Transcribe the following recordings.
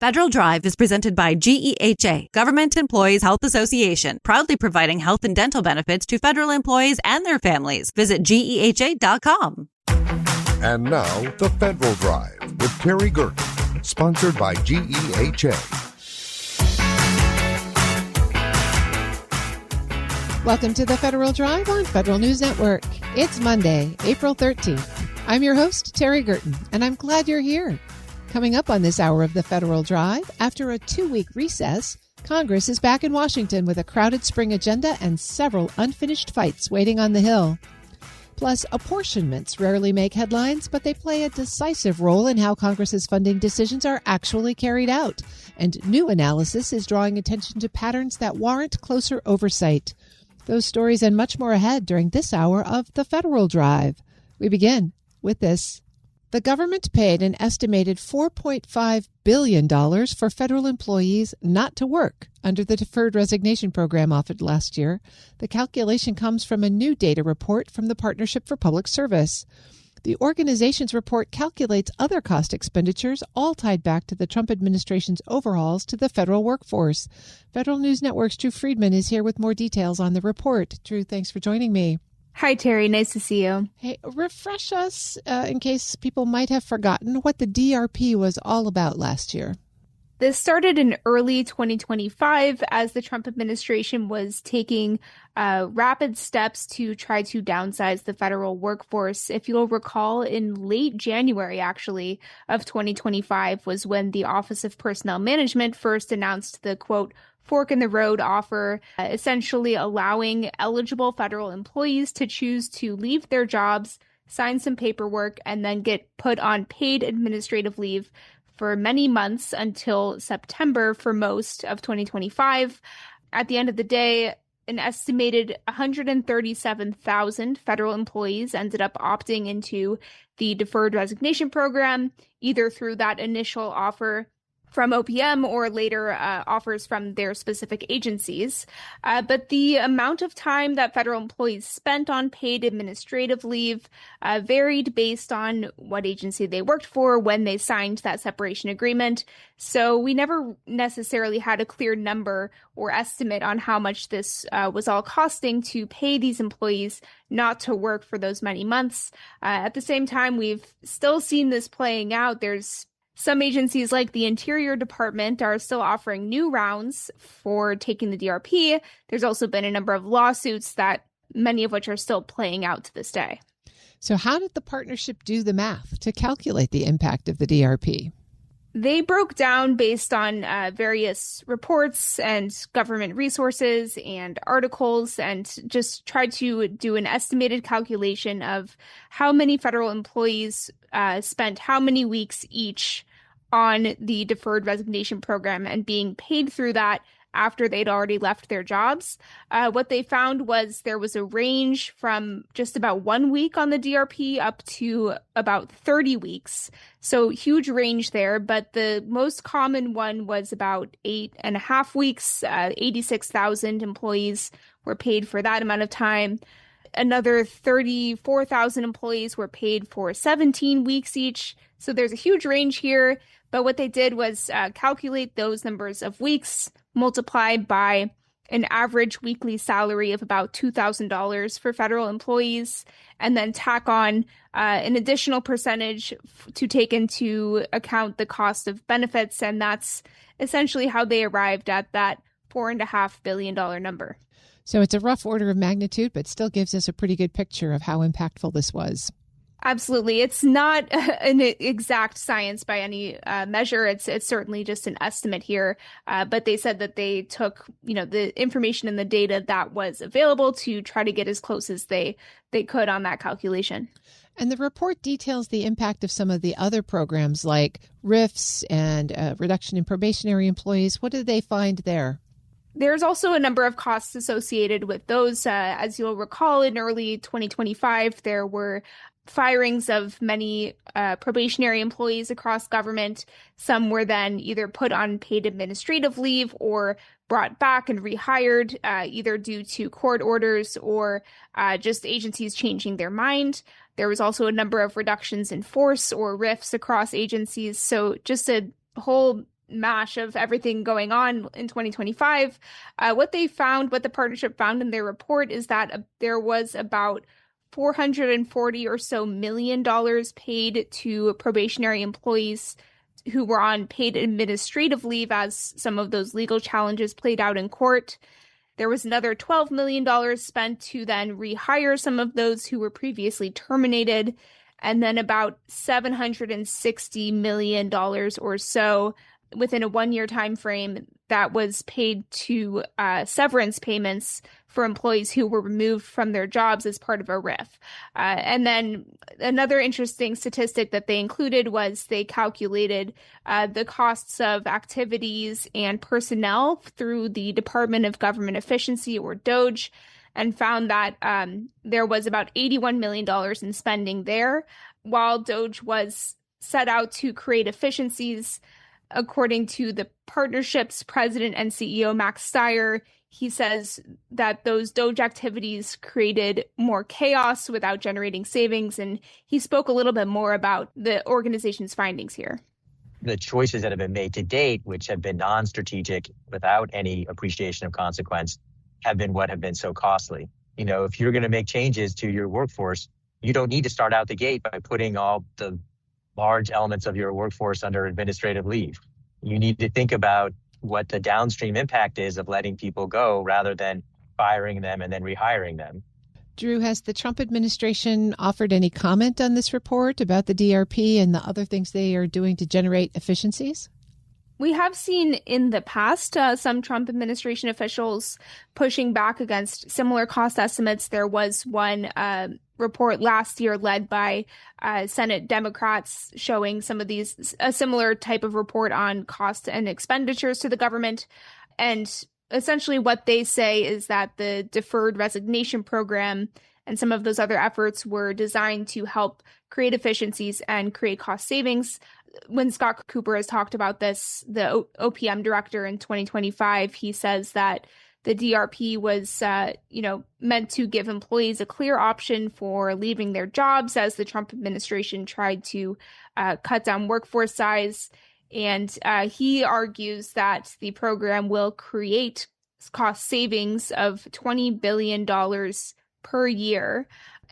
Federal Drive is presented by GEHA, Government Employees Health Association, proudly providing health and dental benefits to federal employees and their families. Visit GEHA.com. And now, the Federal Drive with Terry Gerton, sponsored by GEHA. Welcome to the Federal Drive on Federal News Network. It's Monday, April 13th. I'm your host, Terry Gerton, and I'm glad you're here. Coming up on this hour of the Federal Drive, after a 2-week recess, Congress is back in Washington with a crowded spring agenda and several unfinished fights waiting on the Hill. Plus, apportionments rarely make headlines, but they play a decisive role in how Congress's funding decisions are actually carried out. And new analysis is drawing attention to patterns that warrant closer oversight. Those stories and much more ahead during this hour of the Federal Drive. We begin with this. The government paid an estimated $4.5 billion for federal employees not to work under the deferred resignation program offered last year. The calculation comes from a new data report from the Partnership for Public Service. The organization's report calculates other cost expenditures, all tied back to the Trump administration's overhauls to the federal workforce. Federal News Network's Drew Friedman is here with more details on the report. Drew, thanks for joining me. Hi, Terry. Nice to see you. Hey, refresh us, in case people might have forgotten, what the DRP was all about last year. This started in early 2025 as the Trump administration was taking rapid steps to try to downsize the federal workforce. If you'll recall, in late January, actually, of 2025 was when the Office of Personnel Management first announced the, quote, fork in the road offer, essentially allowing eligible federal employees to choose to leave their jobs, sign some paperwork, and then get put on paid administrative leave for many months until September for most of 2025. At the end of the day, an estimated 137,000 federal employees ended up opting into the deferred resignation program, either through that initial offer from OPM or later offers from their specific agencies. But the amount of time that federal employees spent on paid administrative leave varied based on what agency they worked for when they signed that separation agreement. So we never necessarily had a clear number or estimate on how much this was all costing to pay these employees not to work for those many months. At the same time, we've still seen this playing out. There's some agencies like the Interior Department are still offering new rounds for taking the DRP. There's also been a number of lawsuits that many of which are still playing out to this day. So how did the partnership do the math to calculate the impact of the DRP? They broke down based on various reports and government resources and articles and just tried to do an estimated calculation of how many federal employees spent how many weeks each on the deferred resignation program and being paid through that after they'd already left their jobs. What they found was there was a range from just about 1 week on the DRP up to about 30 weeks. So huge range there. But the most common one was about 8.5 weeks. 86,000 employees were paid for that amount of time. Another 34,000 employees were paid for 17 weeks each. So there's a huge range here. But what they did was calculate those numbers of weeks multiplied by an average weekly salary of about $2,000 for federal employees, and then tack on an additional percentage to take into account the cost of benefits. And that's essentially how they arrived at that $4.5 billion number. So it's a rough order of magnitude, but still gives us a pretty good picture of how impactful this was. Absolutely. It's not an exact science by any measure. It's certainly just an estimate here. But they said that they took, the information and the data that was available to try to get as close as they could on that calculation. And the report details the impact of some of the other programs like RIFs and reduction in probationary employees. What did they find there? There's also a number of costs associated with those. As you'll recall, in early 2025, there were firings of many probationary employees across government. Some were then either put on paid administrative leave or brought back and rehired, either due to court orders or just agencies changing their mind. There was also a number of reductions in force or RIFs across agencies. So just a whole mash of everything going on in 2025. What the partnership found in their report is that there was about $440 or so million paid to probationary employees who were on paid administrative leave as some of those legal challenges played out in court. There was another $12 million spent to then rehire some of those who were previously terminated, and then about $760 million or so within a one-year time frame that was paid to severance payments for employees who were removed from their jobs as part of a RIF. And then another interesting statistic that they included was they calculated the costs of activities and personnel through the Department of Government Efficiency, or DOGE, and found that there was about $81 million in spending there. While DOGE was set out to create efficiencies, according to the partnership's president and CEO, Max Stier, he says that those DOGE activities created more chaos without generating savings. And he spoke a little bit more about the organization's findings here. The choices that have been made to date, which have been non-strategic without any appreciation of consequence, have been what have been so costly. You know, if you're going to make changes to your workforce, you don't need to start out the gate by putting all the large elements of your workforce under administrative leave. You need to think about what the downstream impact is of letting people go rather than firing them and then rehiring them. Drew, has the Trump administration offered any comment on this report about the DRP and the other things they are doing to generate efficiencies? We have seen in the past some Trump administration officials pushing back against similar cost estimates. There was one report last year led by Senate Democrats showing a similar type of report on costs and expenditures to the government. And essentially what they say is that the deferred resignation program and some of those other efforts were designed to help create efficiencies and create cost savings. When Scott Cooper has talked about this, the OPM director in 2025, he says that the DRP was, meant to give employees a clear option for leaving their jobs as the Trump administration tried to cut down workforce size. And he argues that the program will create cost savings of $20 billion per year.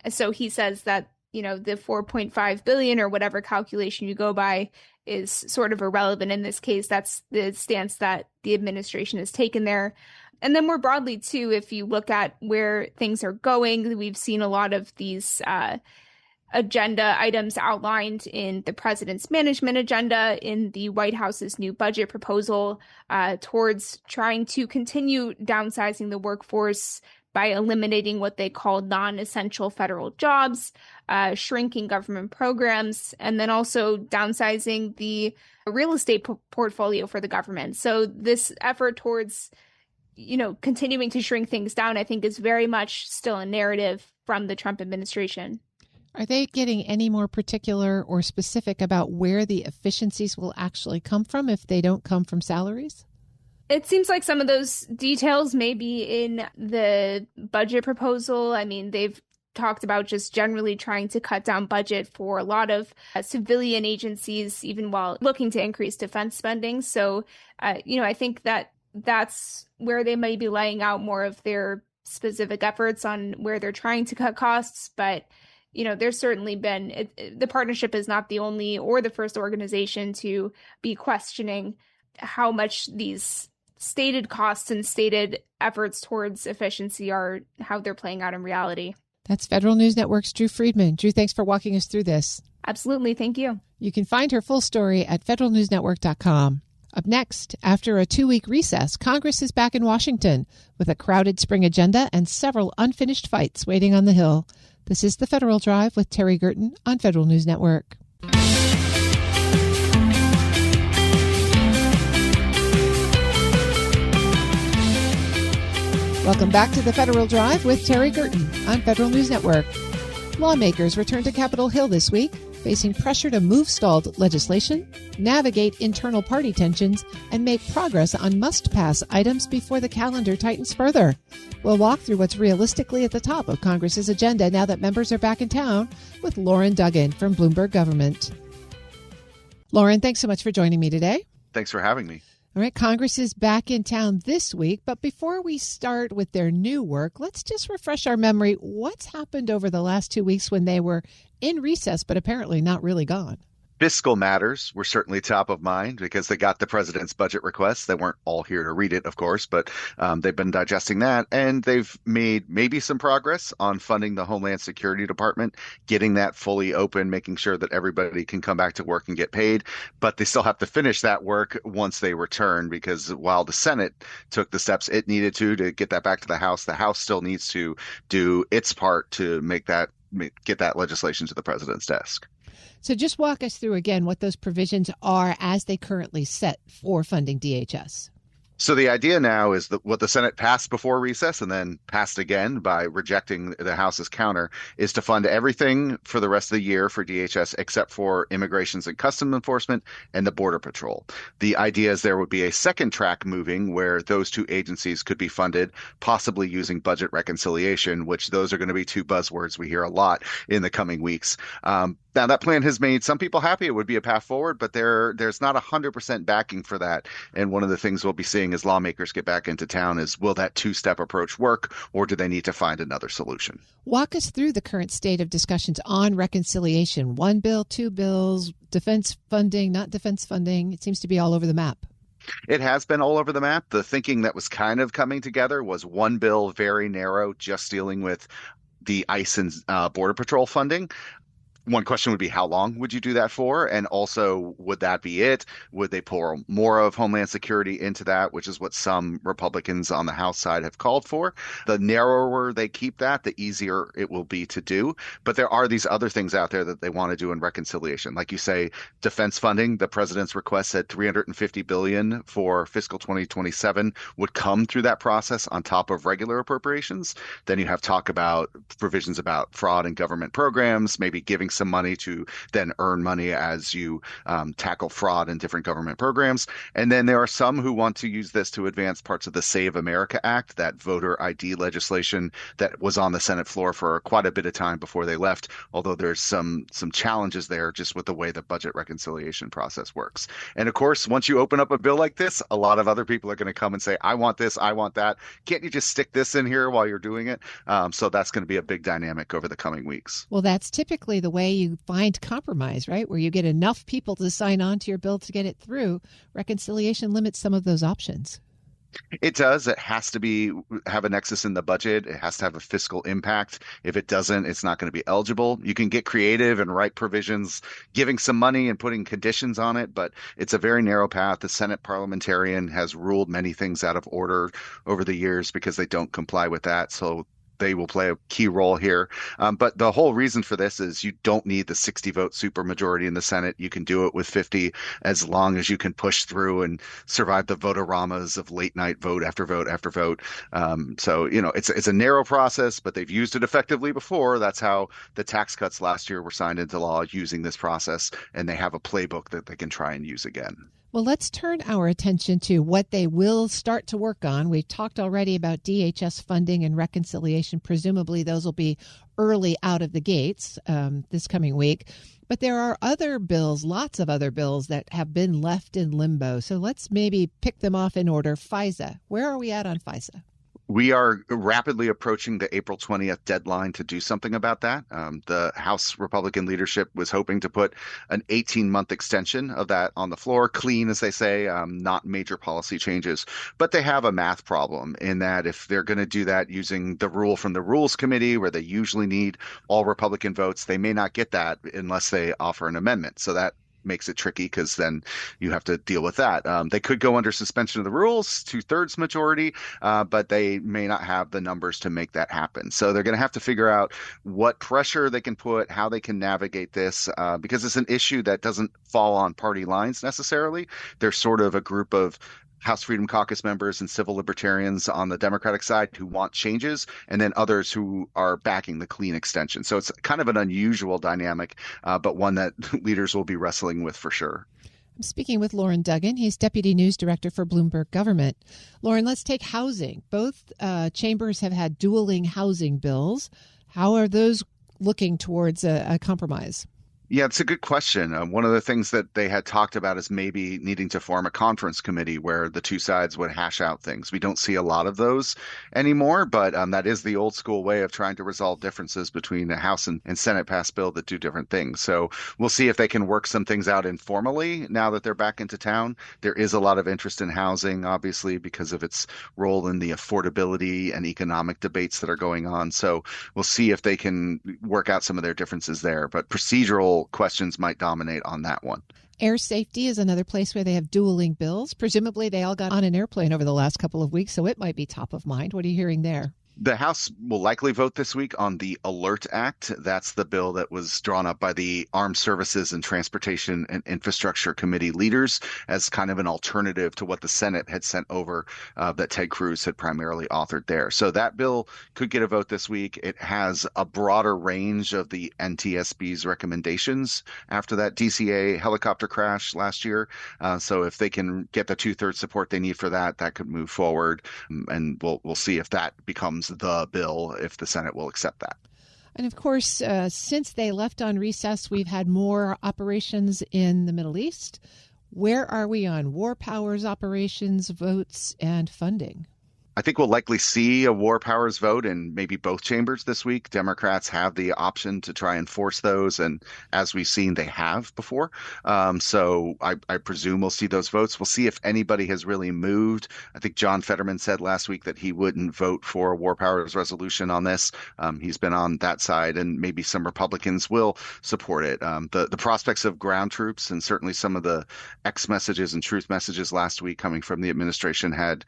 So he says that the 4.5 billion or whatever calculation you go by is sort of irrelevant in this case. That's the stance that the administration has taken there. And then more broadly, too, if you look at where things are going, we've seen a lot of these agenda items outlined in the president's management agenda, in the White House's new budget proposal, towards trying to continue downsizing the workforce by eliminating what they call non-essential federal jobs, shrinking government programs, and then also downsizing the real estate portfolio for the government. So this effort towards, continuing to shrink things down, I think, is very much still a narrative from the Trump administration. Are they getting any more particular or specific about where the efficiencies will actually come from if they don't come from salaries? It seems like some of those details may be in the budget proposal. I mean, they've talked about just generally trying to cut down budget for a lot of civilian agencies, even while looking to increase defense spending. So, I think that that's where they may be laying out more of their specific efforts on where they're trying to cut costs. But, there's certainly been, the partnership is not the only or the first organization to be questioning how much these stated costs and stated efforts towards efficiency are, how they're playing out in reality. That's Federal News Network's Drew Friedman. Drew, thanks for walking us through this. Absolutely. Thank you. You can find her full story at federalnewsnetwork.com. Up next, after a 2-week recess, Congress is back in Washington with a crowded spring agenda and several unfinished fights waiting on the Hill. This is the Federal Drive with Terry Gerton on Federal News Network. Welcome back to the Federal Drive with Terry Gerton on Federal News Network. Lawmakers returned to Capitol Hill this week, facing pressure to move stalled legislation, navigate internal party tensions, and make progress on must-pass items before the calendar tightens further. We'll walk through what's realistically at the top of Congress's agenda now that members are back in town with Lauren Duggan from Bloomberg Government. Lauren, thanks so much for joining me today. Thanks for having me. All right, Congress is back in town this week, but before we start with their new work, let's just refresh our memory. What's happened over the last 2 weeks when they were in recess, but apparently not really gone? Fiscal matters were certainly top of mind because they got the president's budget request. They weren't all here to read it, of course, but they've been digesting that. And they've made maybe some progress on funding the Homeland Security Department, getting that fully open, making sure that everybody can come back to work and get paid. But they still have to finish that work once they return, because while the Senate took the steps it needed to get that back to the House still needs to do its part to get that legislation to the president's desk. So just walk us through again what those provisions are as they currently set for funding DHS. So the idea now is that what the Senate passed before recess and then passed again by rejecting the House's counter is to fund everything for the rest of the year for DHS except for Immigrations and Customs Enforcement and the Border Patrol. The idea is there would be a second track moving where those two agencies could be funded, possibly using budget reconciliation, which those are going to be two buzzwords we hear a lot in the coming weeks. Now, that plan has made some people happy. It would be a path forward, but there's not 100% backing for that. And one of the things we'll be seeing as lawmakers get back into town is, will that two-step approach work, or do they need to find another solution? Walk us through the current state of discussions on reconciliation. One bill, two bills, defense funding, not defense funding. It seems to be all over the map. It has been all over the map. The thinking that was kind of coming together was one bill, very narrow, just dealing with the ICE and Border Patrol funding. One question would be, how long would you do that for? And also, would that be it? Would they pour more of Homeland Security into that, which is what some Republicans on the House side have called for? The narrower they keep that, the easier it will be to do. But there are these other things out there that they want to do in reconciliation. Like you say, defense funding, the president's request said $350 billion for fiscal 2027 would come through that process on top of regular appropriations. Then you have talk about provisions about fraud and government programs, maybe giving some money to then earn money as you tackle fraud in different government programs. And then there are some who want to use this to advance parts of the Save America Act, that voter ID legislation that was on the Senate floor for quite a bit of time before they left, although there's some challenges there just with the way the budget reconciliation process works. And of course, once you open up a bill like this, a lot of other people are going to come and say, I want this, I want that. Can't you just stick this in here while you're doing it? So that's going to be a big dynamic over the coming weeks. Well, that's typically the way you find compromise, right? Where you get enough people to sign on to your bill to get it through. Reconciliation limits some of those options. It does. It has to have a nexus in the budget. It has to have a fiscal impact. If it doesn't, it's not going to be eligible. You can get creative and write provisions, giving some money and putting conditions on it, but it's a very narrow path. The Senate parliamentarian has ruled many things out of order over the years because they don't comply with that. So they will play a key role here. But the whole reason for this is you don't need the 60-vote supermajority in the Senate. You can do it with 50 as long as you can push through and survive the vote-a-ramas of late night vote after vote after vote. So, it's a narrow process, but they've used it effectively before. That's how the tax cuts last year were signed into law, using this process, and they have a playbook that they can try and use again. Well, let's turn our attention to what they will start to work on. We've talked already about DHS funding and reconciliation. Presumably, those will be early out of the gates this coming week. But there are other bills, lots of other bills that have been left in limbo. So let's maybe pick them off in order. FISA. Where are we at on FISA? We are rapidly approaching the April 20th deadline to do something about that. The House Republican leadership was hoping to put an 18-month extension of that on the floor, clean, as they say, not major policy changes. But they have a math problem in that if they're going to do that using the rule from the Rules Committee, where they usually need all Republican votes, they may not get that unless they offer an amendment. So that makes it tricky because then you have to deal with that. They could go under suspension of the rules, 2/3 majority, but they may not have the numbers to make that happen. So they're going to have to figure out what pressure they can put, how they can navigate this, because it's an issue that doesn't fall on party lines necessarily. There's sort of a group of House Freedom Caucus members and civil libertarians on the Democratic side who want changes, and then others who are backing the clean extension. So it's kind of an unusual dynamic, but one that leaders will be wrestling with for sure. I'm speaking with Lauren Duggan. He's Deputy News Director for Bloomberg Government. Lauren, let's take housing. Both chambers have had dueling housing bills. How are those looking towards a compromise? Yeah, it's a good question. One of the things that they had talked about is maybe needing to form a conference committee where the two sides would hash out things. We don't see a lot of those anymore, but that is the old school way of trying to resolve differences between the House and Senate passed bill that do different things. So we'll see if they can work some things out informally now that they're back into town. There is a lot of interest in housing, obviously, because of its role in the affordability and economic debates that are going on. So we'll see if they can work out some of their differences there. But procedural questions might dominate on that one. Air safety is another place where they have dueling bills. Presumably they all got on an airplane over the last couple of weeks, so it might be top of mind. What are you hearing there? The House will likely vote this week on the ALERT Act. That's the bill that was drawn up by the Armed Services and Transportation and Infrastructure Committee leaders as kind of an alternative to what the Senate had sent over that Ted Cruz had primarily authored there. So that bill could get a vote this week. It has a broader range of the NTSB's recommendations after that DCA helicopter crash last year. So if they can get the 2/3 support they need for that, that could move forward. And we'll see if that becomes the bill, if the Senate will accept that. And of course, since they left on recess, we've had more operations in the Middle East. Where are we on war powers operations, votes, and funding? I think we'll likely see a war powers vote in maybe both chambers this week. Democrats have the option to try and force those, and as we've seen, they have before. So I presume we'll see those votes. We'll see if anybody has really moved. I think John Fetterman said last week that he wouldn't vote for a war powers resolution on this. He's been on that side, and maybe some Republicans will support it. The prospects of ground troops and certainly some of the X messages and truth messages last week coming from the administration had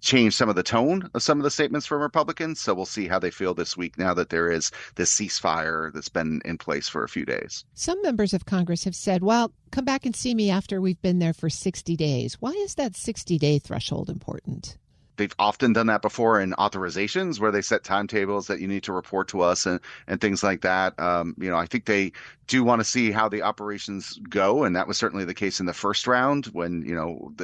change some of the tone of some of the statements from Republicans. So we'll see how they feel this week now that there is this ceasefire that's been in place for a few days. Some members of Congress have said, well, come back and see me after we've been there for 60 days. Why is that 60-day threshold important? They've often done that before in authorizations where they set timetables that you need to report to us and things like that. I think they do want to see how the operations go. And that was certainly the case in the first round when,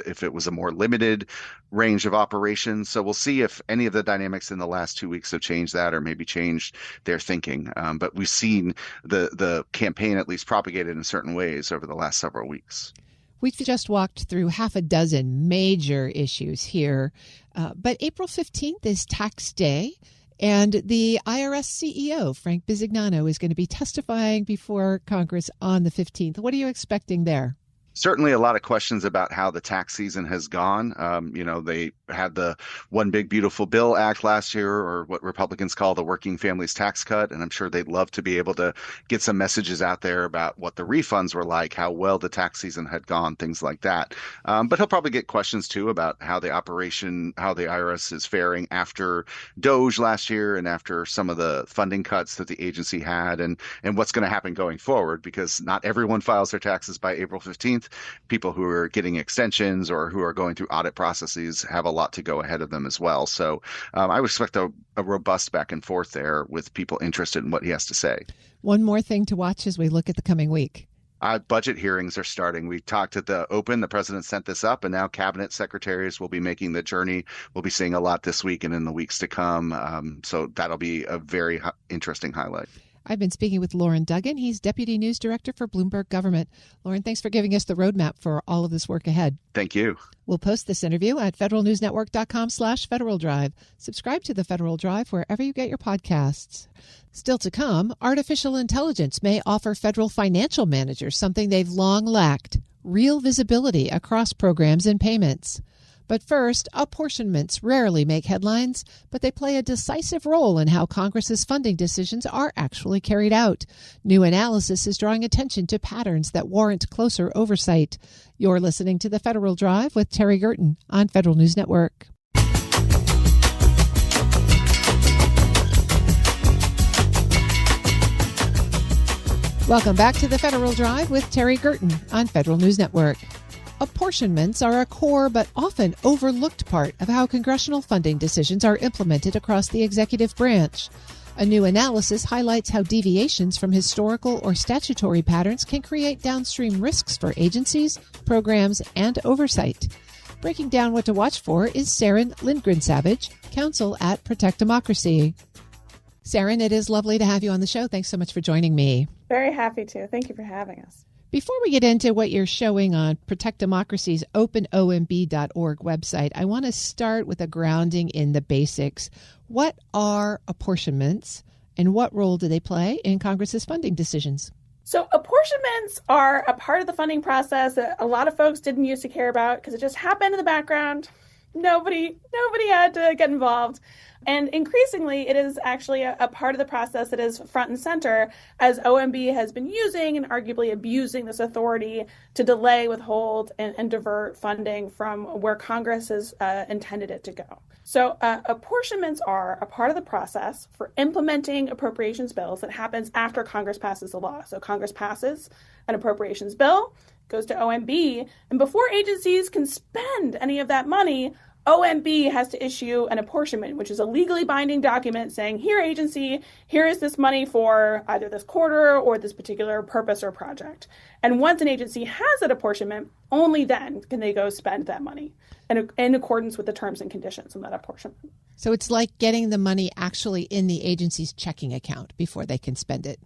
if it was a more limited range of operations. So we'll see if any of the dynamics in the last 2 weeks have changed that or maybe changed their thinking. But we've seen the campaign at least propagated in certain ways over the last several weeks. We've just walked through half a dozen major issues here, but April 15th is tax day, and the IRS CEO, Frank Bisignano, is going to be testifying before Congress on the 15th. What are you expecting there? Certainly a lot of questions about how the tax season has gone. They had the One Big Beautiful Bill Act last year, or what Republicans call the Working Families Tax Cut. And I'm sure they'd love to be able to get some messages out there about what the refunds were like, how well the tax season had gone, things like that. But he'll probably get questions, too, about how the IRS is faring after DOGE last year and after some of the funding cuts that the agency had and what's going to happen going forward, because not everyone files their taxes by April 15th. People who are getting extensions or who are going through audit processes have a lot to go ahead of them as well. So I would expect a robust back and forth there with people interested in what he has to say. One more thing to watch as we look at the coming week. Budget hearings are starting. We talked at the open. The president sent this up, and now cabinet secretaries will be making the journey. We'll be seeing a lot this week and in the weeks to come. So that'll be a very interesting highlight. I've been speaking with Lauren Duggan. He's Deputy News Director for Bloomberg Government. Lauren, thanks for giving us the roadmap for all of this work ahead. Thank you. We'll post this interview at federalnewsnetwork.com/Federal Drive. Subscribe to the Federal Drive wherever you get your podcasts. Still to come, artificial intelligence may offer federal financial managers something they've long lacked: real visibility across programs and payments. But first, apportionments rarely make headlines, but they play a decisive role in how Congress's funding decisions are actually carried out. New analysis is drawing attention to patterns that warrant closer oversight. You're listening to The Federal Drive with Terry Gerton on Federal News Network. Welcome back to The Federal Drive with Terry Gerton on Federal News Network. Apportionments are a core but often overlooked part of how congressional funding decisions are implemented across the executive branch. A new analysis highlights how deviations from historical or statutory patterns can create downstream risks for agencies, programs, and oversight. Breaking down what to watch for is Saren Lindgren-Savage, counsel at Protect Democracy. Saren, it is lovely to have you on the show. Thanks so much for joining me. Very happy to. Thank you for having us. Before we get into what you're showing on Protect Democracy's openomb.org website, I want to start with a grounding in the basics. What are apportionments, and what role do they play in Congress's funding decisions? So apportionments are a part of the funding process that a lot of folks didn't used to care about because it just happened in the background. Nobody had to get involved. And increasingly, it is actually a part of the process that is front and center as OMB has been using and arguably abusing this authority to delay, withhold, and divert funding from where Congress has intended it to go. So apportionments are a part of the process for implementing appropriations bills that happens after Congress passes the law. So Congress passes an appropriations bill, goes to OMB, and before agencies can spend any of that money, OMB has to issue an apportionment, which is a legally binding document saying, here, agency, here is this money for either this quarter or this particular purpose or project. And once an agency has that apportionment, only then can they go spend that money in accordance with the terms and conditions of that apportionment. So it's like getting the money actually in the agency's checking account before they can spend it.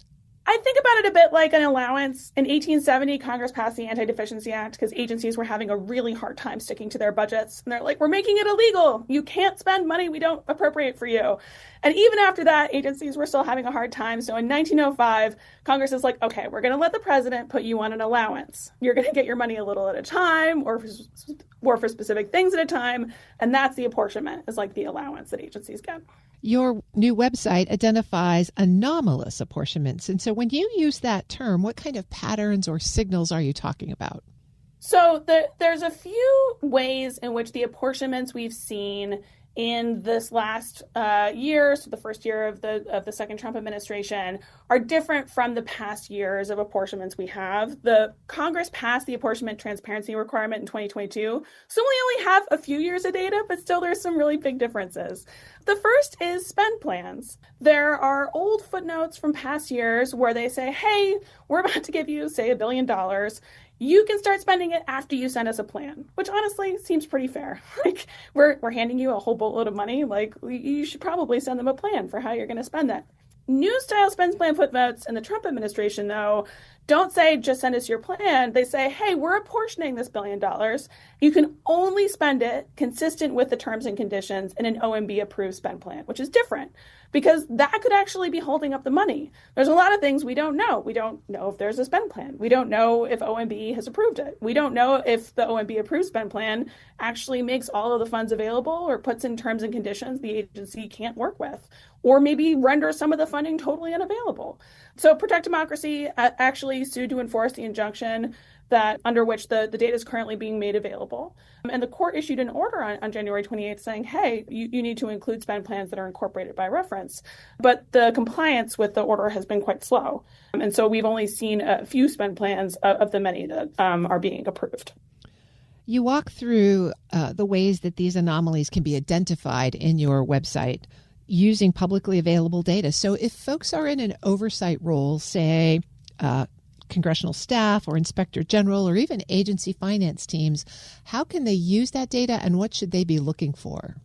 I think about it a bit like an allowance. In 1870, Congress passed the Anti-Deficiency Act because agencies were having a really hard time sticking to their budgets. And they're like, we're making it illegal. You can't spend money we don't appropriate for you. And even after that, agencies were still having a hard time. So in 1905, Congress is like, okay, we're going to let the president put you on an allowance. You're going to get your money a little at a time or for specific things at a time. And that's the apportionment, is like the allowance that agencies get. Your new website identifies anomalous apportionments. And so when you use that term, what kind of patterns or signals are you talking about? So there's a few ways in which the apportionments we've seen in this last year, so the first year of the second Trump administration, are different from the past years of apportionments we have. The Congress passed the apportionment transparency requirement in 2022, so we only have a few years of data, but still there's some really big differences. The first is spend plans. There are old footnotes from past years where they say, hey, we're about to give you, say, $1 billion. You can start spending it after you send us a plan, which honestly seems pretty fair. Like we're handing you a whole boatload of money. Like you should probably send them a plan for how you're going to spend that. New style spend plan footnotes in the Trump administration, though, don't say just send us your plan. They say, hey, we're apportioning this $1 billion. You can only spend it consistent with the terms and conditions in an OMB approved spend plan, which is different because that could actually be holding up the money. There's a lot of things we don't know. We don't know if there's a spend plan. We don't know if OMB has approved it. We don't know if the OMB approved spend plan actually makes all of the funds available or puts in terms and conditions the agency can't work with, or maybe render some of the funding totally unavailable. So Protect Democracy actually sued to enforce the injunction that under which the data is currently being made available. And the court issued an order on January 28th saying, hey, you need to include spend plans that are incorporated by reference. But the compliance with the order has been quite slow. And so we've only seen a few spend plans of the many that are being approved. You walk through the ways that these anomalies can be identified in your website using publicly available data. So if folks are in an oversight role, say congressional staff or inspector general or even agency finance teams, how can they use that data and what should they be looking for?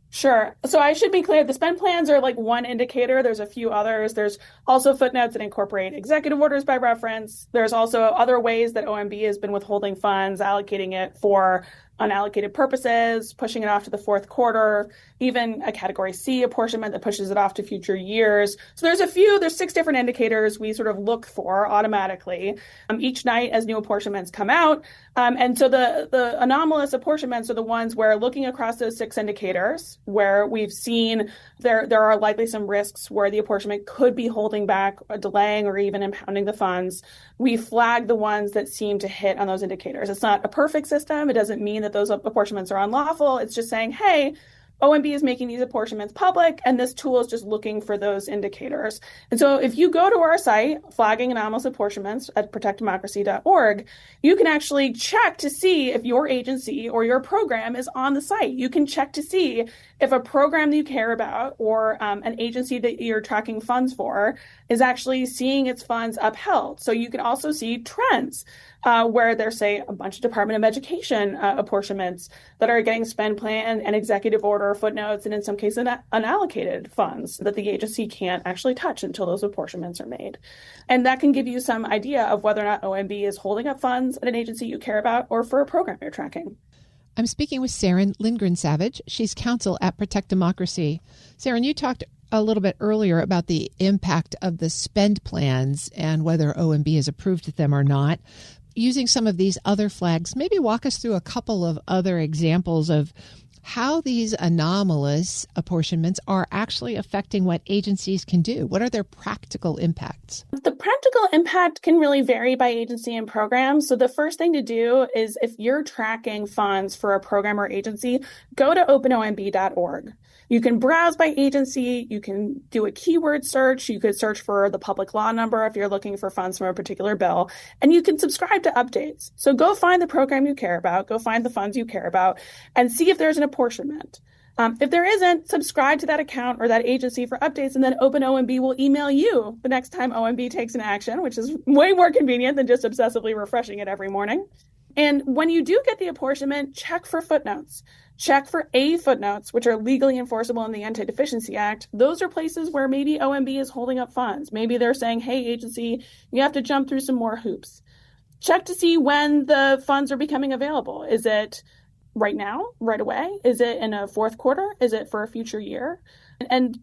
Sure. So I should be clear, the spend plans are like one indicator. There's a few others. There's also footnotes that incorporate executive orders by reference. There's also other ways that OMB has been withholding funds, allocating it for unallocated purposes, pushing it off to the fourth quarter, even a Category C apportionment that pushes it off to future years. So there's 6 different indicators we sort of look for automatically each night as new apportionments come out. And so the anomalous apportionments are the ones where looking across those 6 indicators where we've seen there are likely some risks where the apportionment could be holding back, delaying, or even impounding the funds. We flag the ones that seem to hit on those indicators. It's not a perfect system. It doesn't mean that those apportionments are unlawful. It's just saying, hey, OMB is making these apportionments public, and this tool is just looking for those indicators. And so if you go to our site, flagging anomalous apportionments at protectdemocracy.org, you can actually check to see if your agency or your program is on the site. You can check to see if a program that you care about or an agency that you're tracking funds for is actually seeing its funds upheld. So you can also see trends. where there's, say, a bunch of Department of Education apportionments that are getting spend plan and executive order footnotes, and in some cases unallocated funds that the agency can't actually touch until those apportionments are made. And that can give you some idea of whether or not OMB is holding up funds at an agency you care about or for a program you're tracking. I'm speaking with Saren Lindgren-Savage. She's counsel at Protect Democracy. Saren, you talked a little bit earlier about the impact of the spend plans and whether OMB has approved them or not. Using some of these other flags, maybe walk us through a couple of other examples of how these anomalous apportionments are actually affecting what agencies can do. What are their practical impacts? The practical impact can really vary by agency and program. So the first thing to do is, if you're tracking funds for a program or agency, go to openomb.org. You can browse by agency. You can do a keyword search. You could search for the public law number if you're looking for funds from a particular bill, and you can subscribe to updates. So go find the program you care about, go find the funds you care about, and see if there's an apportionment. If there isn't, subscribe to that account or that agency for updates, and then OpenOMB will email you the next time OMB takes an action, which is way more convenient than just obsessively refreshing it every morning. And when you do get the apportionment, check for footnotes. Check for A footnotes, which are legally enforceable in the Anti-Deficiency Act. Those are places where maybe OMB is holding up funds. Maybe they're saying, hey, agency, you have to jump through some more hoops. Check to see when the funds are becoming available. Is it right now, right away? Is it in a fourth quarter? Is it for a future year? And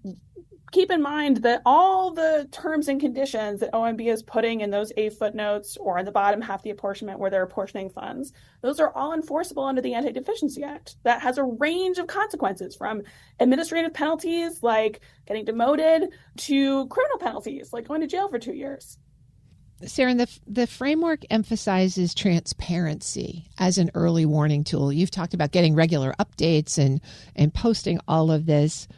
keep in mind that all the terms and conditions that OMB is putting in those A footnotes or in the bottom half of the apportionment where they're apportioning funds, those are all enforceable under the Anti-Deficiency Act. That has a range of consequences, from administrative penalties like getting demoted to criminal penalties like going to jail for 2 years. Saren, the framework emphasizes transparency as an early warning tool. You've talked about getting regular updates and posting all of this.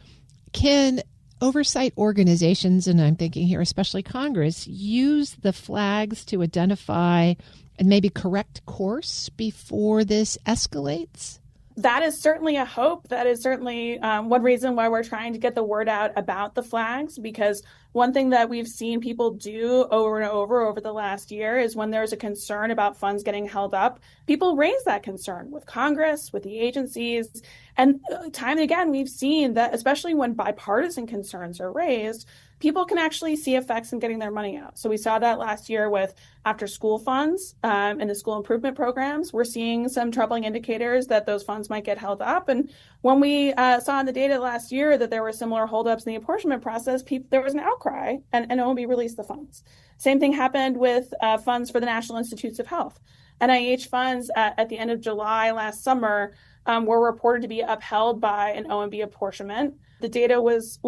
Can oversight organizations, and I'm thinking here especially Congress, use the flags to identify and maybe correct course before this escalates? That is certainly a hope. That is certainly one reason why we're trying to get the word out about the flags, because one thing that we've seen people do over and over the last year is when there's a concern about funds getting held up, people raise that concern with Congress, with the agencies. And time and again, we've seen that, especially when bipartisan concerns are raised, people can actually see effects in getting their money out. So we saw that last year with after school funds and the school improvement programs. We're seeing some troubling indicators that those funds might get held up. And when we saw in the data last year that there were similar holdups in the apportionment process, there was an outcry, and OMB released the funds. Same thing happened with funds for the National Institutes of Health. NIH funds at the end of July last summer were reported to be upheld by an OMB apportionment. The data was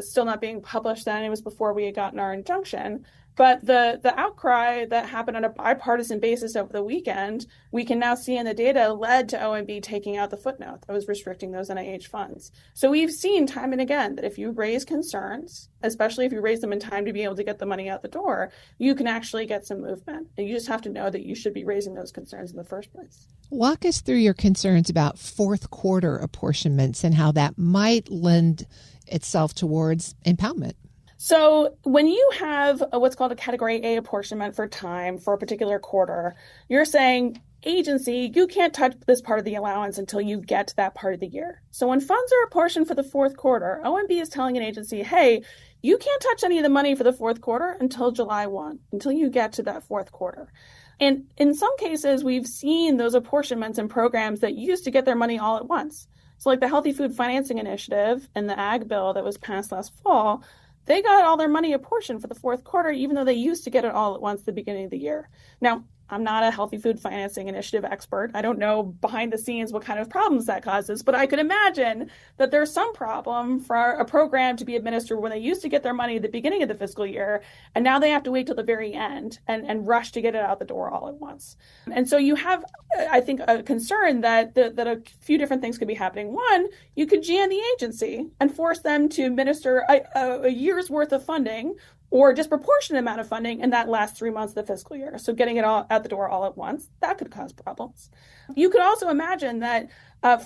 still not being published then. It was before we had gotten our injunction. But the outcry that happened on a bipartisan basis over the weekend, we can now see in the data, led to OMB taking out the footnote that was restricting those NIH funds. So we've seen time and again that if you raise concerns, especially if you raise them in time to be able to get the money out the door, you can actually get some movement. And you just have to know that you should be raising those concerns in the first place. Walk us through your concerns about fourth quarter apportionments and how that might lend itself towards impoundment. So when you have what's called a Category A apportionment for time for a particular quarter, you're saying, agency, you can't touch this part of the allowance until you get to that part of the year. So when funds are apportioned for the fourth quarter, OMB is telling an agency, hey, you can't touch any of the money for the fourth quarter until July 1, until you get to that fourth quarter. And in some cases, we've seen those apportionments and programs that used to get their money all at once. So like the Healthy Food Financing Initiative and the Ag Bill that was passed last fall, they got all their money apportioned for the fourth quarter, even though they used to get it all at once at the beginning of the year. Now, I'm not a Healthy Food Financing Initiative expert. I don't know behind the scenes what kind of problems that causes, but I could imagine that there's some problem for a program to be administered when they used to get their money at the beginning of the fiscal year, and now they have to wait till the very end and rush to get it out the door all at once. And so you have, I think, a concern that a few different things could be happening. One, you could GN the agency and force them to administer a year's worth of funding or a disproportionate amount of funding in that last 3 months of the fiscal year. So getting it all out the door all at once, that could cause problems. You could also imagine that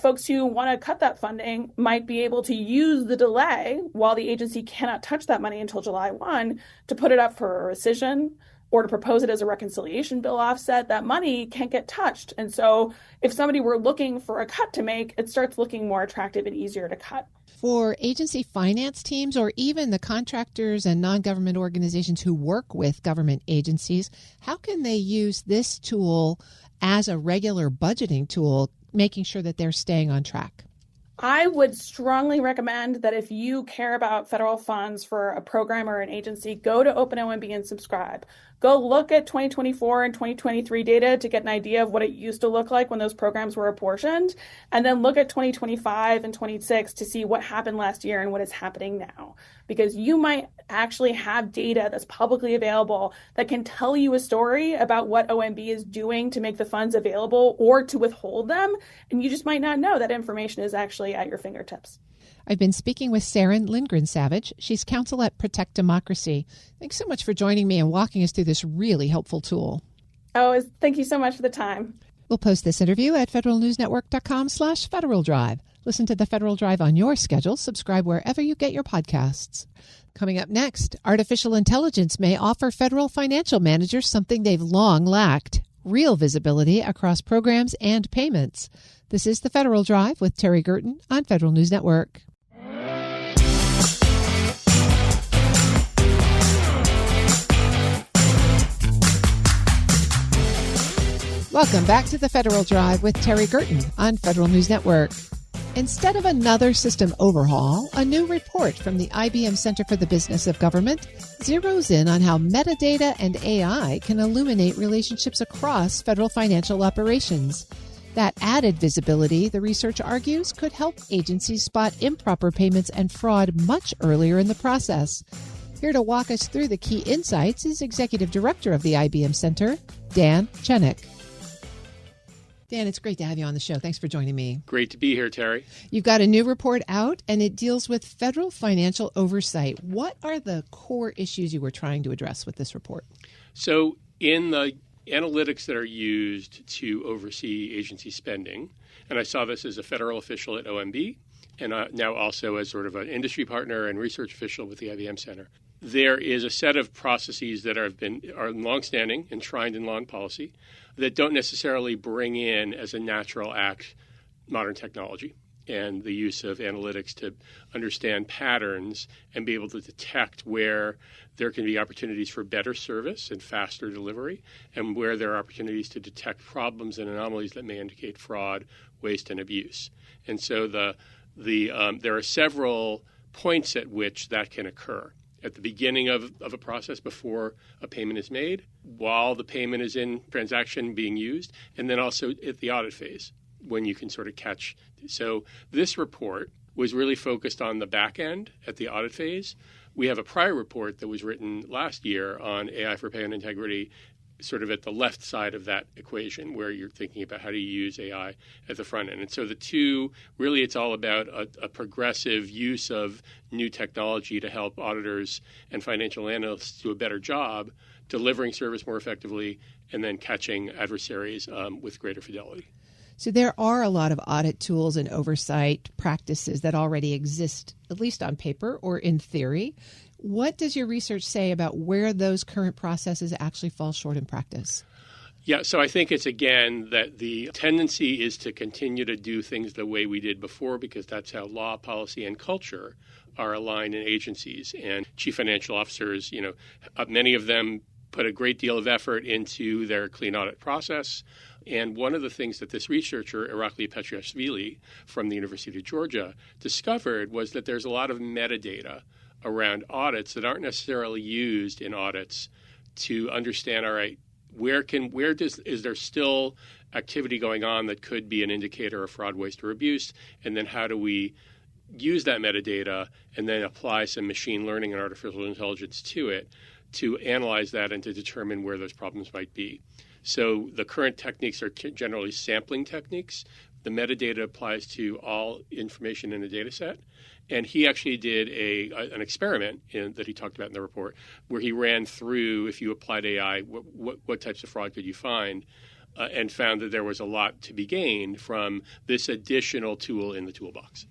folks who want to cut that funding might be able to use the delay while the agency cannot touch that money until July 1 to put it up for a rescission or to propose it as a reconciliation bill offset, that money can't get touched. And so if somebody were looking for a cut to make, it starts looking more attractive and easier to cut. For agency finance teams or even the contractors and non-government organizations who work with government agencies, how can they use this tool as a regular budgeting tool, making sure that they're staying on track? I would strongly recommend that if you care about federal funds for a program or an agency, go to OpenOMB and subscribe. Go look at 2024 and 2023 data to get an idea of what it used to look like when those programs were apportioned, and then look at 2025 and 26 to see what happened last year and what is happening now. Because you might actually have data that's publicly available that can tell you a story about what OMB is doing to make the funds available or to withhold them, and you just might not know that information is actually at your fingertips. I've been speaking with Saren Lindgren-Savage. She's counsel at Protect Democracy. Thanks so much for joining me and walking us through this really helpful tool. Oh, thank you so much for the time. We'll post this interview at federalnewsnetwork.com/Federal Drive. Listen to the Federal Drive on your schedule. Subscribe wherever you get your podcasts. Coming up next, artificial intelligence may offer federal financial managers something they've long lacked: real visibility across programs and payments. This is the Federal Drive with Terry Gerton on Federal News Network. Welcome back to the Federal Drive with Terry Gerton on Federal News Network. Instead of another system overhaul, a new report from the IBM Center for the Business of Government zeroes in on how metadata and AI can illuminate relationships across federal financial operations. That added visibility, the research argues, could help agencies spot improper payments and fraud much earlier in the process. Here to walk us through the key insights is Executive Director of the IBM Center, Dan Chennick. Dan, it's great to have you on the show. Thanks for joining me. Great to be here, Terry. You've got a new report out, and it deals with federal financial oversight. What are the core issues you were trying to address with this report? So in the analytics that are used to oversee agency spending, and I saw this as a federal official at OMB, and now also as sort of an industry partner and research official with the IBM Center, there is a set of processes that are longstanding, enshrined in law and policy, that don't necessarily bring in as a natural act modern technology and the use of analytics to understand patterns and be able to detect where there can be opportunities for better service and faster delivery, and where there are opportunities to detect problems and anomalies that may indicate fraud, waste, and abuse. And so there are several points at which that can occur. At the beginning of a process before a payment is made, while the payment is in transaction being used, and then also at the audit phase when you can sort of catch. So this report was really focused on the back end at the audit phase. We have a prior report that was written last year on AI for payment integrity, sort of at the left side of that equation, where you're thinking about how do you use AI at the front end. And so the two, really it's all about a progressive use of new technology to help auditors and financial analysts do a better job delivering service more effectively and then catching adversaries with greater fidelity. So there are a lot of audit tools and oversight practices that already exist, at least on paper or in theory. What does your research say about where those current processes actually fall short in practice? Yeah, so I think it's, again, that the tendency is to continue to do things the way we did before, because that's how law, policy, and culture are aligned in agencies. And chief financial officers, many of them put a great deal of effort into their clean audit process. And one of the things that this researcher, Irakli Petriashvili from the University of Georgia, discovered was that there's a lot of metadata around audits that aren't necessarily used in audits to understand, all right, is there still activity going on that could be an indicator of fraud, waste, or abuse? And then how do we use that metadata and then apply some machine learning and artificial intelligence to it to analyze that and to determine where those problems might be? So the current techniques are generally sampling techniques. The metadata applies to all information in a data set. And he actually did an experiment that he talked about in the report, where he ran through, if you applied AI, what types of fraud could you find, and found that there was a lot to be gained from this additional tool in the toolbox.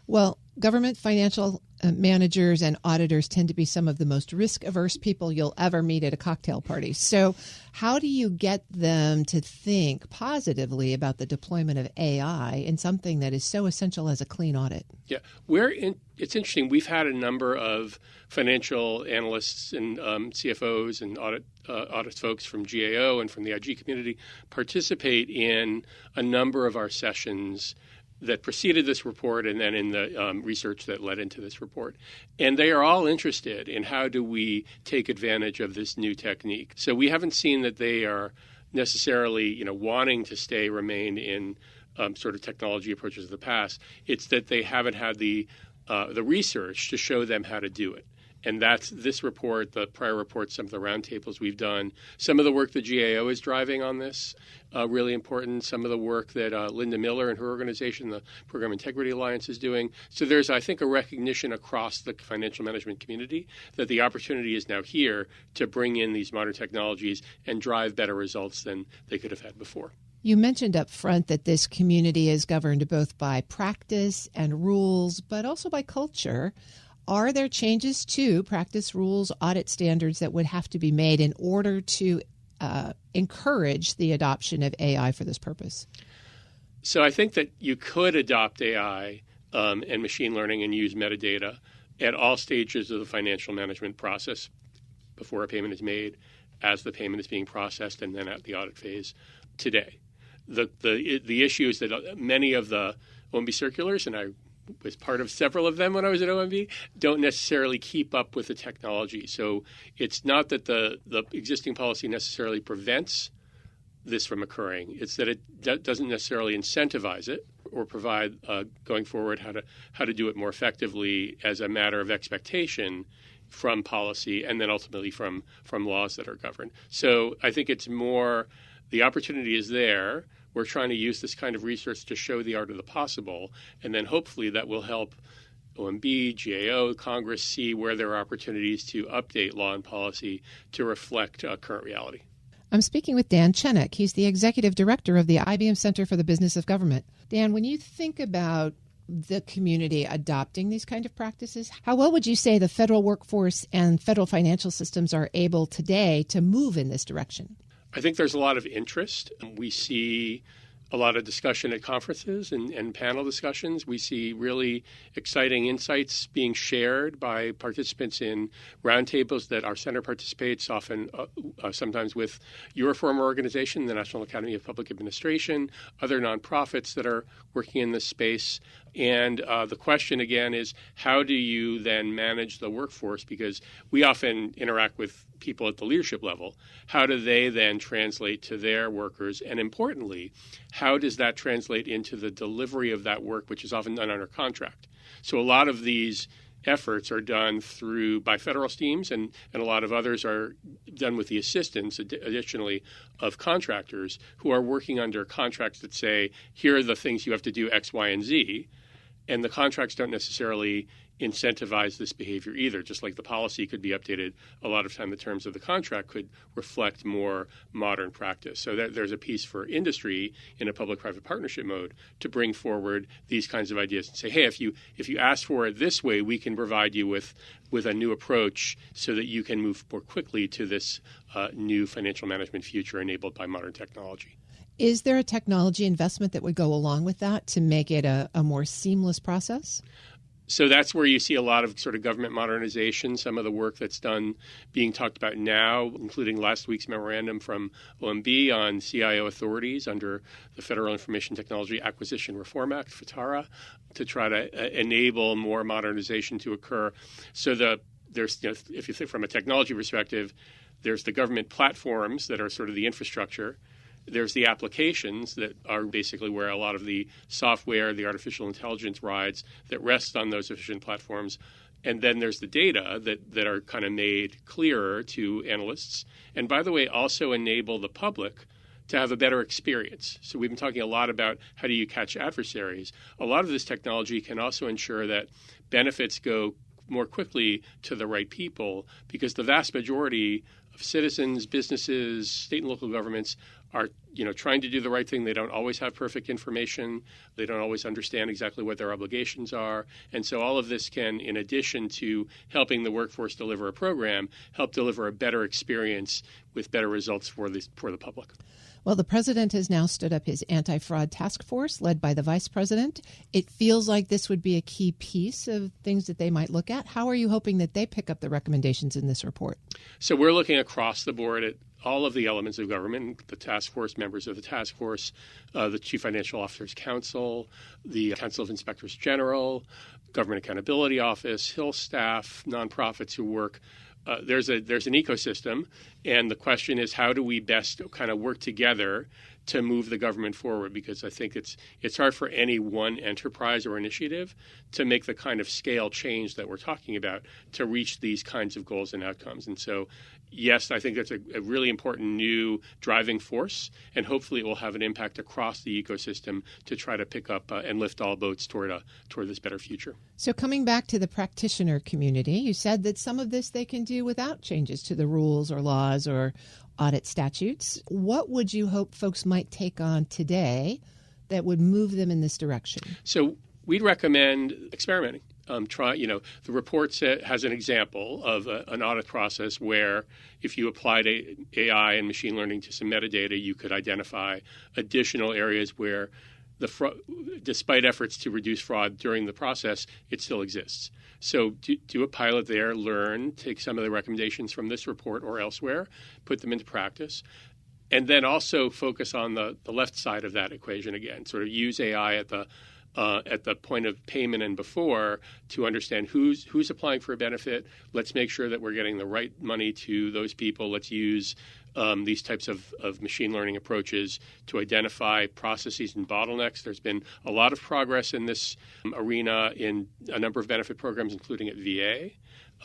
Well, government financial managers and auditors tend to be some of the most risk-averse people you'll ever meet at a cocktail party. So how do you get them to think positively about the deployment of AI in something that is so essential as a clean audit? Yeah, it's interesting. We've had a number of financial analysts and CFOs and audit folks from GAO and from the IG community participate in a number of our sessions that preceded this report and then in the research that led into this report. And they are all interested in how do we take advantage of this new technique. So we haven't seen that they are necessarily, wanting to remain in sort of technology approaches of the past. It's that they haven't had the research to show them how to do it. And that's this report, the prior reports, some of the roundtables we've done, some of the work the GAO is driving on this, really important, some of the work that Linda Miller and her organization, the Program Integrity Alliance, is doing. So there's, I think, a recognition across the financial management community that the opportunity is now here to bring in these modern technologies and drive better results than they could have had before. You mentioned up front that this community is governed both by practice and rules, but also by culture. Are there changes to practice, rules, audit standards that would have to be made in order to encourage the adoption of AI for this purpose? So I think that you could adopt AI and machine learning and use metadata at all stages of the financial management process before a payment is made, as the payment is being processed, and then at the audit phase today. The issue is that many of the OMB circulars, and I was part of several of them when I was at OMB, don't necessarily keep up with the technology. So it's not that the existing policy necessarily prevents this from occurring. It's that it doesn't necessarily incentivize it or provide going forward how to do it more effectively as a matter of expectation from policy and then ultimately from laws that are governed. So I think it's more the opportunity is there. We're trying to use this kind of research to show the art of the possible, and then hopefully that will help OMB, GAO, Congress see where there are opportunities to update law and policy to reflect current reality. I'm speaking with Dan Chennick. He's the executive director of the IBM Center for the Business of Government. Dan, when you think about the community adopting these kind of practices, how well would you say the federal workforce and federal financial systems are able today to move in this direction? I think there's a lot of interest. We see a lot of discussion at conferences and panel discussions. We see really exciting insights being shared by participants in roundtables that our center participates, often sometimes with your former organization, the National Academy of Public Administration, other nonprofits that are working in this space. And the question, again, is how do you then manage the workforce? Because we often interact with people at the leadership level. How do they then translate to their workers? And importantly, how does that translate into the delivery of that work, which is often done under contract? So a lot of these efforts are done by federal teams, and a lot of others are done with the assistance, additionally, of contractors who are working under contracts that say, here are the things you have to do X, Y, and Z. And the contracts don't necessarily incentivize this behavior either. Just like the policy could be updated, a lot of time the terms of the contract could reflect more modern practice. So there's a piece for industry in a public-private partnership mode to bring forward these kinds of ideas and say, hey, if you ask for it this way, we can provide you with a new approach so that you can move more quickly to this new financial management future enabled by modern technology. Is there a technology investment that would go along with that to make it a more seamless process? So that's where you see a lot of sort of government modernization, some of the work that's done being talked about now, including last week's memorandum from OMB on CIO authorities under the Federal Information Technology Acquisition Reform Act, FITARA, to try to enable more modernization to occur. So there's, if you think from a technology perspective, there's the government platforms that are sort of the infrastructure. There's the applications that are basically where a lot of the software, the artificial intelligence rides that rest on those efficient platforms. And then there's the data that are kind of made clearer to analysts. And by the way, also enable the public to have a better experience. So we've been talking a lot about how do you catch adversaries. A lot of this technology can also ensure that benefits go more quickly to the right people because the vast majority of citizens, businesses, state and local governments are trying to do the right thing. They don't always have perfect information. They don't always understand exactly what their obligations are. And so all of this can, in addition to helping the workforce deliver a program, help deliver a better experience with better results for the public. Well, the president has now stood up his anti-fraud task force led by the vice president. It feels like this would be a key piece of things that they might look at. How are you hoping that they pick up the recommendations in this report? So we're looking across the board at all of the elements of government, the task force, members of the task force, the Chief Financial Officers Council, the Council of Inspectors General, Government Accountability Office, Hill staff, nonprofits who work. There's an ecosystem, and the question is, how do we best kind of work together to move the government forward? Because I think it's hard for any one enterprise or initiative to make the kind of scale change that we're talking about to reach these kinds of goals and outcomes. And so, yes, I think that's a really important new driving force, and hopefully it will have an impact across the ecosystem to try to pick up and lift all boats toward this better future. So coming back to the practitioner community, you said that some of this they can do without changes to the rules or laws or audit statutes. What would you hope folks might take on today that would move them in this direction? So we'd recommend experimenting. The report has an example of an audit process where if you applied AI and machine learning to some metadata, you could identify additional areas where despite efforts to reduce fraud during the process, it still exists. So do a pilot there, learn, take some of the recommendations from this report or elsewhere, put them into practice, and then also focus on the left side of that equation again, sort of use AI at the point of payment and before to understand who's applying for a benefit. Let's make sure that we're getting the right money to those people. Let's use these types of machine learning approaches to identify processes and bottlenecks. There's been a lot of progress in this arena in a number of benefit programs, including at VA,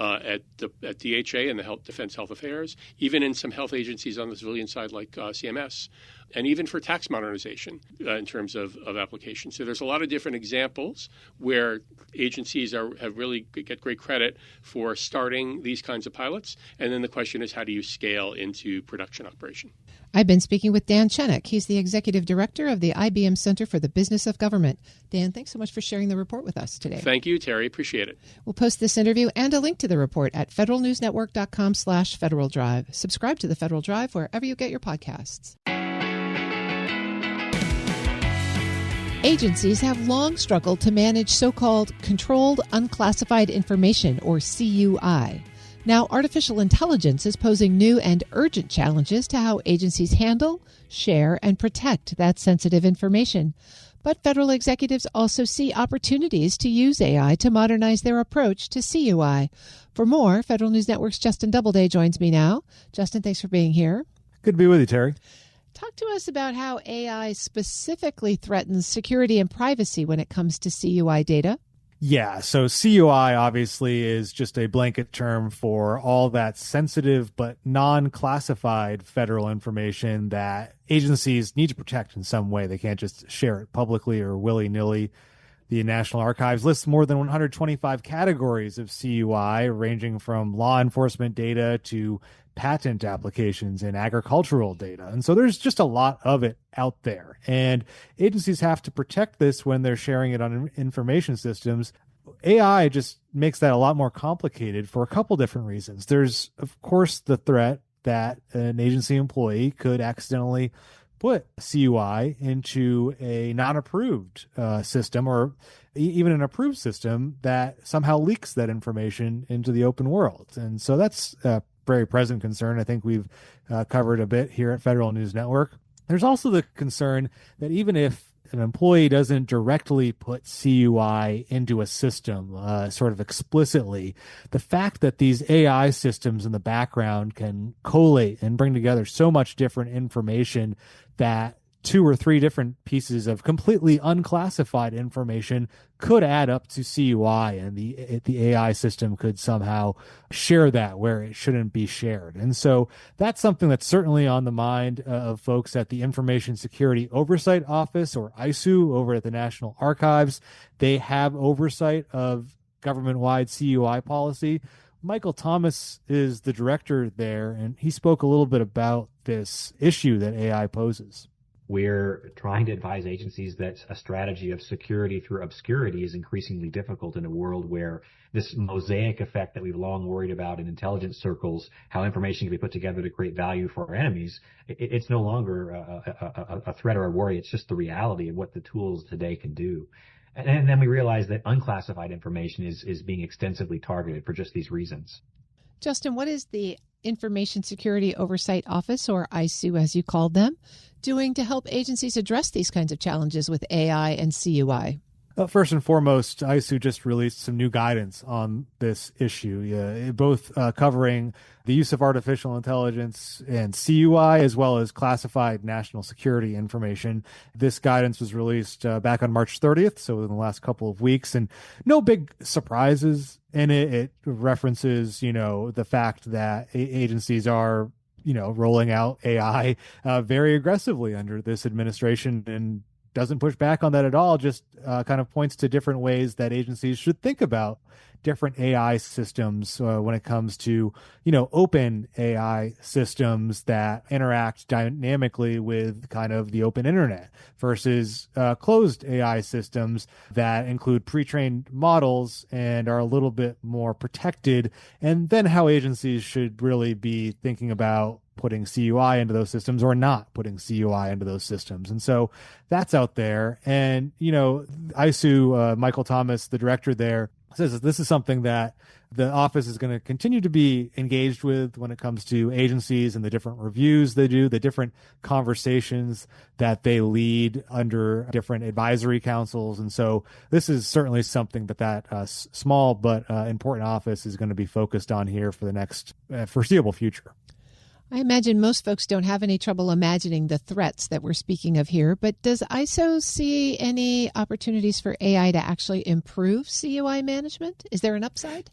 at DHA and the Defense Health Affairs, even in some health agencies on the civilian side like CMS, and even for tax modernization in terms of applications. So there's a lot of different examples where agencies have really get great credit for starting these kinds of pilots. And then the question is, how do you scale into production operation? I've been speaking with Dan Chennick. He's the Executive Director of the IBM Center for the Business of Government. Dan, thanks so much for sharing the report with us today. Thank you, Terry. Appreciate it. We'll post this interview and a link to the report at federalnewsnetwork.com/Federal Drive. Subscribe to the Federal Drive wherever you get your podcasts. Agencies have long struggled to manage so-called Controlled Unclassified Information, or CUI. Now, artificial intelligence is posing new and urgent challenges to how agencies handle, share, and protect that sensitive information. But federal executives also see opportunities to use AI to modernize their approach to CUI. For more, Federal News Network's Justin Doubleday joins me now. Justin, thanks for being here. Good to be with you, Terry. Talk to us about how AI specifically threatens security and privacy when it comes to CUI data. Yeah, so CUI obviously is just a blanket term for all that sensitive but non-classified federal information that agencies need to protect in some way. They can't just share it publicly or willy-nilly. The National Archives lists more than 125 categories of CUI, ranging from law enforcement data to patent applications and agricultural data. And so there's just a lot of it out there. And agencies have to protect this when they're sharing it on information systems. AI just makes that a lot more complicated for a couple different reasons. There's, of course, the threat that an agency employee could accidentally put CUI into a non-approved system or even an approved system that somehow leaks that information into the open world. And so that's a very present concern. I think we've covered a bit here at Federal News Network. There's also the concern that even if an employee doesn't directly put CUI into a system sort of explicitly, the fact that these AI systems in the background can collate and bring together so much different information that 2 or 3 different pieces of completely unclassified information could add up to CUI, and the AI system could somehow share that where it shouldn't be shared. And so that's something that's certainly on the mind of folks at the Information Security Oversight Office, or ISOO, over at the National Archives. They have oversight of government-wide CUI policy. Michael Thomas is the director there, and he spoke a little bit about this issue that AI poses. We're trying to advise agencies that a strategy of security through obscurity is increasingly difficult in a world where this mosaic effect that we've long worried about in intelligence circles, how information can be put together to create value for our enemies, it's no longer a threat or a worry. It's just the reality of what the tools today can do. And then we realize that unclassified information is being extensively targeted for just these reasons. Justin, what is the Information Security Oversight Office, or ISOO as you called them, doing to help agencies address these kinds of challenges with AI and CUI? First and foremost, ISOO just released some new guidance on this issue, both covering the use of artificial intelligence and CUI, as well as classified national security information. This guidance was released back on March 30th, so in the last couple of weeks, and no big surprises in it. It references, the fact that agencies are rolling out AI very aggressively under this administration, and doesn't push back on that at all, just kind of points to different ways that agencies should think about different AI systems when it comes to, open AI systems that interact dynamically with kind of the open internet versus closed AI systems that include pre-trained models and are a little bit more protected, and then how agencies should really be thinking about putting CUI into those systems or not putting CUI into those systems. And so that's out there. And, ISOO, Michael Thomas, the director there, says this is something that the office is going to continue to be engaged with when it comes to agencies and the different reviews they do, the different conversations that they lead under different advisory councils. And so this is certainly something that small but important office is going to be focused on here for the next foreseeable future. I imagine most folks don't have any trouble imagining the threats that we're speaking of here, but does ISO see any opportunities for AI to actually improve CUI management? Is there an upside?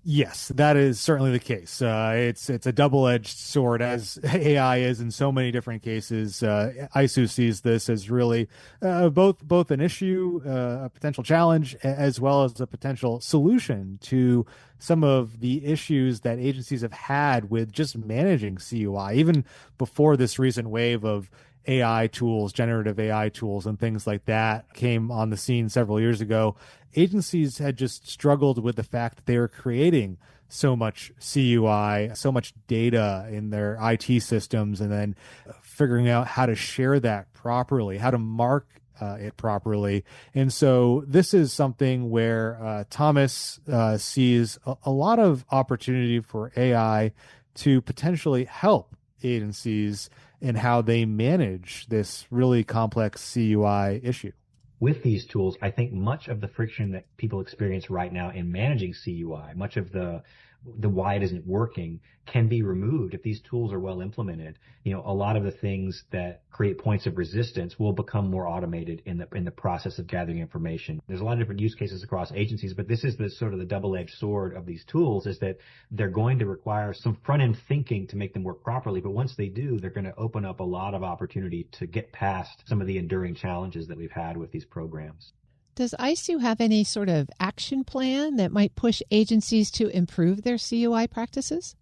Yes, that is certainly the case. It's a double-edged sword, as AI is in so many different cases. ISOO sees this as really both an issue, a potential challenge, as well as a potential solution to some of the issues that agencies have had with just managing CUI, even before this recent wave of AI tools, generative AI tools, and things like that came on the scene several years ago. Agencies had just struggled with the fact that they were creating so much CUI, so much data in their IT systems, and then figuring out how to share that properly, how to mark it properly. And so this is something where Thomas sees a lot of opportunity for AI to potentially help agencies in how they manage this really complex CUI issue. With these tools, I think much of the friction that people experience right now in managing CUI, much of the why it isn't working, can be removed if these tools are well implemented. A lot of the things that create points of resistance will become more automated in the process of gathering information. There's a lot of different use cases across agencies, but this is the sort of the double-edged sword of these tools, is that they're going to require some front-end thinking to make them work properly. But once they do, they're going to open up a lot of opportunity to get past some of the enduring challenges that we've had with these programs. Does ISOO have any sort of action plan that might push agencies to improve their CUI practices?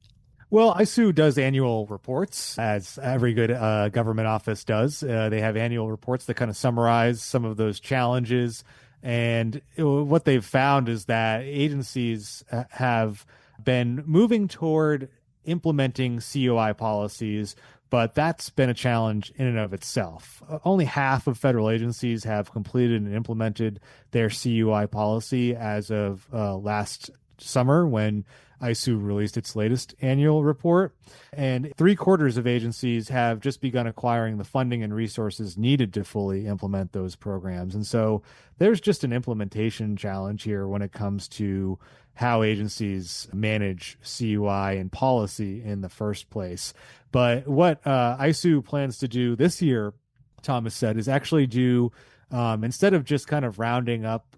Well, ISOO does annual reports, as every good government office does. They have annual reports that kind of summarize some of those challenges. And what they've found is that agencies have been moving toward implementing CUI policies, but that's been a challenge in and of itself. Only half of federal agencies have completed and implemented their CUI policy as of last summer, when ISOO released its latest annual report. And 3/4 of agencies have just begun acquiring the funding and resources needed to fully implement those programs. And so there's just an implementation challenge here when it comes to how agencies manage CUI and policy in the first place. But what ISOO plans to do this year, Thomas said, is actually do, instead of just kind of rounding up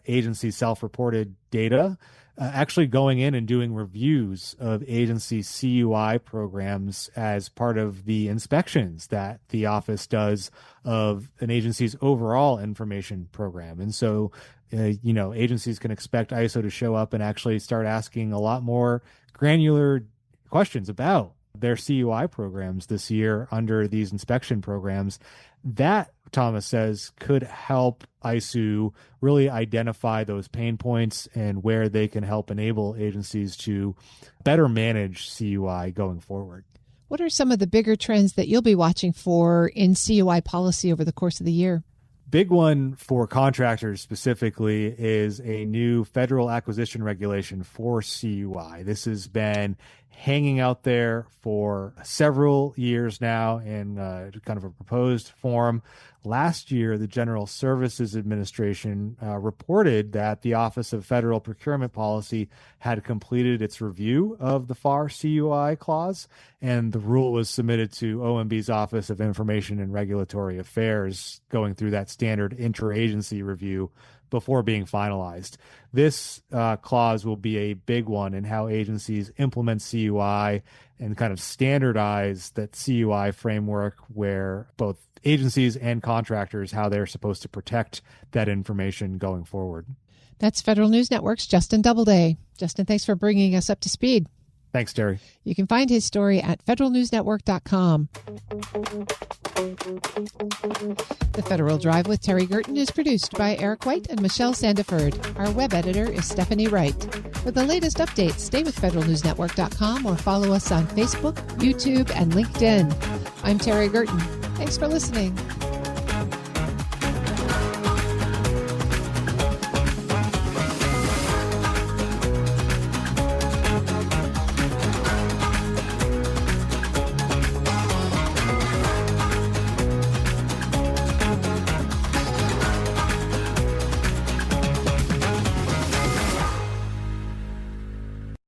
agency self-reported data, actually going in and doing reviews of agency CUI programs as part of the inspections that the office does of an agency's overall information program. And so, agencies can expect ISO to show up and actually start asking a lot more granular questions about their CUI programs this year under these inspection programs. That, Thomas says, could help ISOO really identify those pain points and where they can help enable agencies to better manage CUI going forward. What are some of the bigger trends that you'll be watching for in CUI policy over the course of the year? Big one for contractors specifically is a new federal acquisition regulation for CUI. This has been hanging out there for several years now in kind of a proposed form. Last year, the General Services Administration reported that the Office of Federal Procurement Policy had completed its review of the FAR CUI clause, and the rule was submitted to OMB's Office of Information and Regulatory Affairs, going through that standard interagency review before being finalized. This clause will be a big one in how agencies implement CUI and kind of standardize that CUI framework where both agencies and contractors, how they're supposed to protect that information going forward. That's Federal News Network's Justin Doubleday. Justin, thanks for bringing us up to speed. Thanks, Terry. You can find his story at federalnewsnetwork.com. The Federal Drive with Terry Gerton is produced by Eric White and Michelle Sandiford. Our web editor is Stephanie Wright. For the latest updates, stay with federalnewsnetwork.com or follow us on Facebook, YouTube, and LinkedIn. I'm Terry Gerton. Thanks for listening.